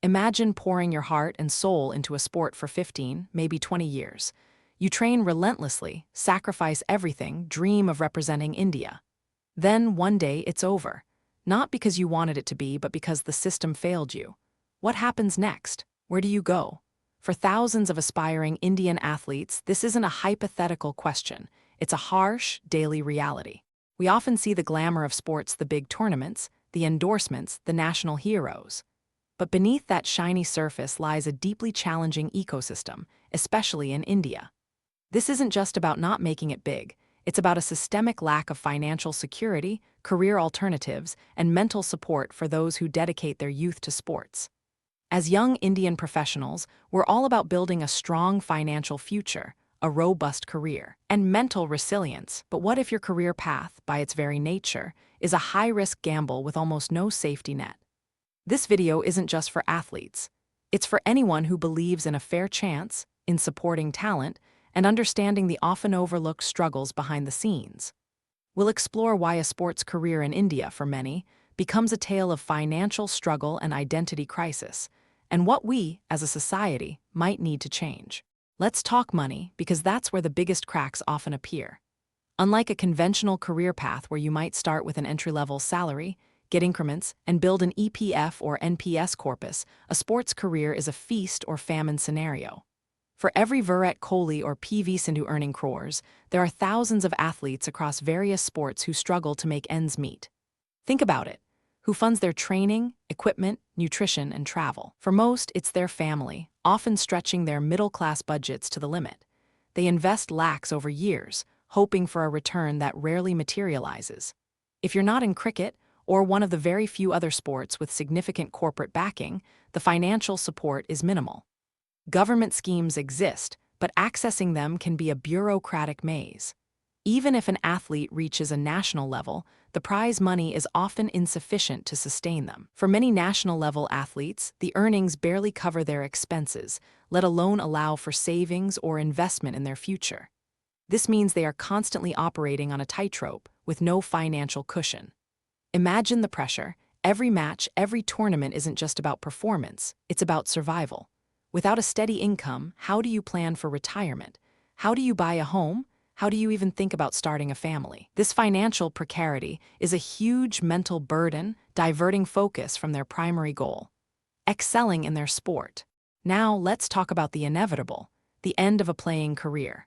Imagine pouring your heart and soul into a sport for 15, maybe 20 years. You train relentlessly, sacrifice everything, dream of representing India. Then, one day, it's over. Not because you wanted it to be, but because the system failed you. What happens next? Where do you go? For thousands of aspiring Indian athletes, this isn't a hypothetical question. It's a harsh, daily reality. We often see the glamour of sports, the big tournaments, the endorsements, the national heroes. But beneath that shiny surface lies a deeply challenging ecosystem, especially in India. This isn't just about not making it big. It's about a systemic lack of financial security, career alternatives, and mental support for those who dedicate their youth to sports. As young Indian professionals, we're all about building a strong financial future, a robust career, and mental resilience. But what if your career path, by its very nature, is a high-risk gamble with almost no safety net? This video isn't just for athletes. It's for anyone who believes in a fair chance, in supporting talent, and understanding the often overlooked struggles behind the scenes. We'll explore why a sports career in India, for many, becomes a tale of financial struggle and identity crisis, and what we, as a society, might need to change. Let's talk money, because that's where the biggest cracks often appear. Unlike a conventional career path where you might start with an entry-level salary, get increments, and build an EPF or NPS corpus, a sports career is a feast or famine scenario. For every Virat Kohli or PV Sindhu earning crores, there are thousands of athletes across various sports who struggle to make ends meet. Think about it. Who funds their training, equipment, nutrition, and travel? For most, it's their family, often stretching their middle-class budgets to the limit. They invest lakhs over years, hoping for a return that rarely materializes. If you're not in cricket, or one of the very few other sports with significant corporate backing, the financial support is minimal. Government schemes exist, but accessing them can be a bureaucratic maze. Even if an athlete reaches a national level, the prize money is often insufficient to sustain them. For many national-level athletes, the earnings barely cover their expenses, let alone allow for savings or investment in their future. This means they are constantly operating on a tightrope with no financial cushion. Imagine the pressure. Every match, every tournament isn't just about performance, it's about survival. Without a steady income, how do you plan for retirement? How do you buy a home? How do you even think about starting a family? This financial precarity is a huge mental burden, diverting focus from their primary goal: excelling in their sport. Now let's talk about the inevitable, the end of a playing career.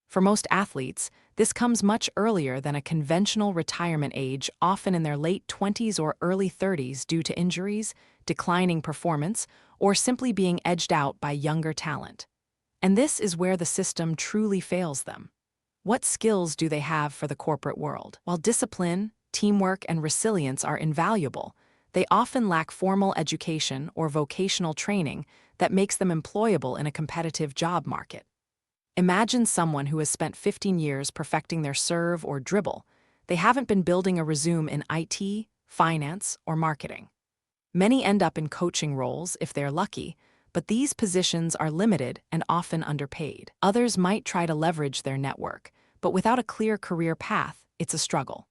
For most athletes, this comes much earlier than a conventional retirement age, often in their late 20s or early 30s due to injuries, declining performance, or simply being edged out by younger talent. And this is where the system truly fails them. What skills do they have for the corporate world? While discipline, teamwork, and resilience are invaluable, they often lack formal education or vocational training that makes them employable in a competitive job market. Imagine someone who has spent 15 years perfecting their serve or dribble. They haven't been building a resume in IT, finance, or marketing. Many end up in coaching roles if they're lucky, but these positions are limited and often underpaid. Others might try to leverage their network, but without a clear career path, it's a struggle.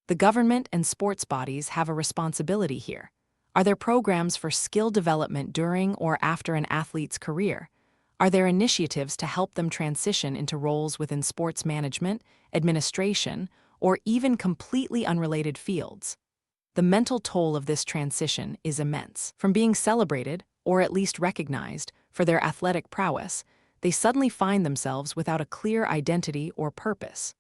The government and sports bodies have a responsibility here. Are there programs for skill development during or after an athlete's career? Are there initiatives to help them transition into roles within sports management, administration, or even completely unrelated fields? The mental toll of this transition is immense. From being celebrated, or at least recognized, for their athletic prowess, they suddenly find themselves without a clear identity or purpose.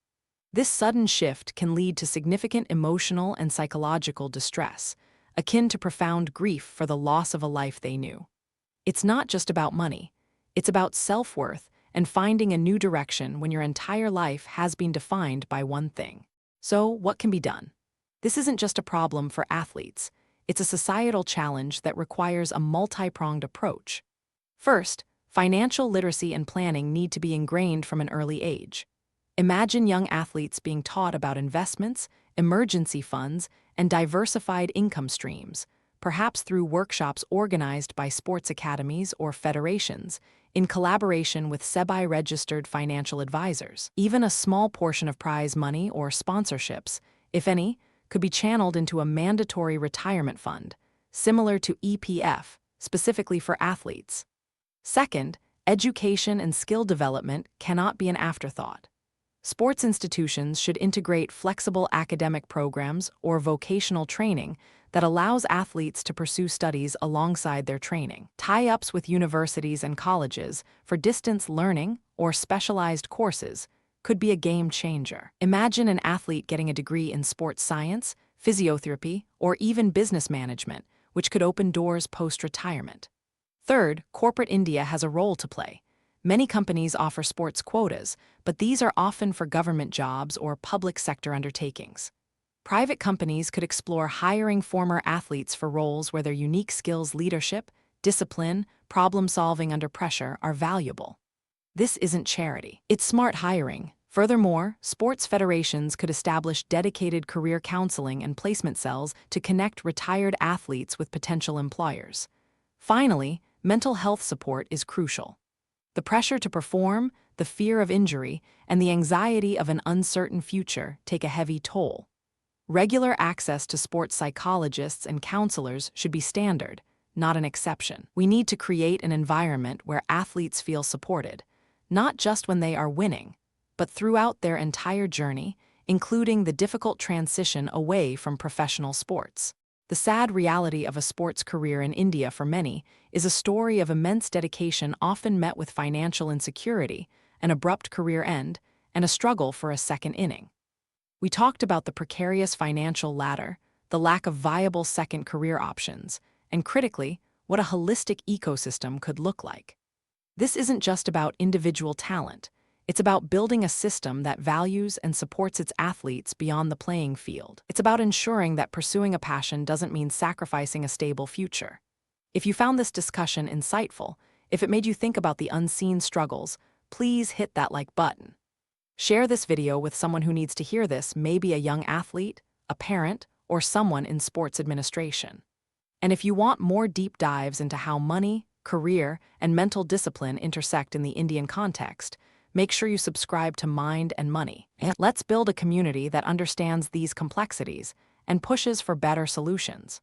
This sudden shift can lead to significant emotional and psychological distress, akin to profound grief for the loss of a life they knew. It's not just about money. It's about self-worth and finding a new direction when your entire life has been defined by one thing. So, what can be done? This isn't just a problem for athletes. It's a societal challenge that requires a multi-pronged approach. First, financial literacy and planning need to be ingrained from an early age. Imagine young athletes being taught about investments, emergency funds, and diversified income streams, perhaps through workshops organized by sports academies or federations, in collaboration with SEBI-registered financial advisors. Even a small portion of prize money or sponsorships, if any, could be channeled into a mandatory retirement fund, similar to EPF, specifically for athletes. Second, education and skill development cannot be an afterthought. Sports institutions should integrate flexible academic programs or vocational training that allows athletes to pursue studies alongside their training. Tie-ups with universities and colleges for distance learning or specialized courses could be a game changer. Imagine an athlete getting a degree in sports science, physiotherapy, or even business management, which could open doors post-retirement. Third, corporate India has a role to play. Many companies offer sports quotas, but these are often for government jobs or public sector undertakings. Private companies could explore hiring former athletes for roles where their unique skills, leadership, discipline, problem-solving under pressure are valuable. This isn't charity. It's smart hiring. Furthermore, sports federations could establish dedicated career counseling and placement cells to connect retired athletes with potential employers. Finally, mental health support is crucial. The pressure to perform, the fear of injury, and the anxiety of an uncertain future take a heavy toll. Regular access to sports psychologists and counselors should be standard, not an exception. We need to create an environment where athletes feel supported, not just when they are winning, but throughout their entire journey, including the difficult transition away from professional sports. The sad reality of a sports career in India for many is a story of immense dedication often met with financial insecurity, an abrupt career end, and a struggle for a second inning. We talked about the precarious financial ladder, the lack of viable second career options, and critically, what a holistic ecosystem could look like. This isn't just about individual talent. It's about building a system that values and supports its athletes beyond the playing field. It's about ensuring that pursuing a passion doesn't mean sacrificing a stable future. If you found this discussion insightful, if it made you think about the unseen struggles, please hit that like button. Share this video with someone who needs to hear this, maybe a young athlete, a parent, or someone in sports administration. And if you want more deep dives into how money, career, and mental discipline intersect in the Indian context, make sure you subscribe to Mind and Money. Let's build a community that understands these complexities and pushes for better solutions.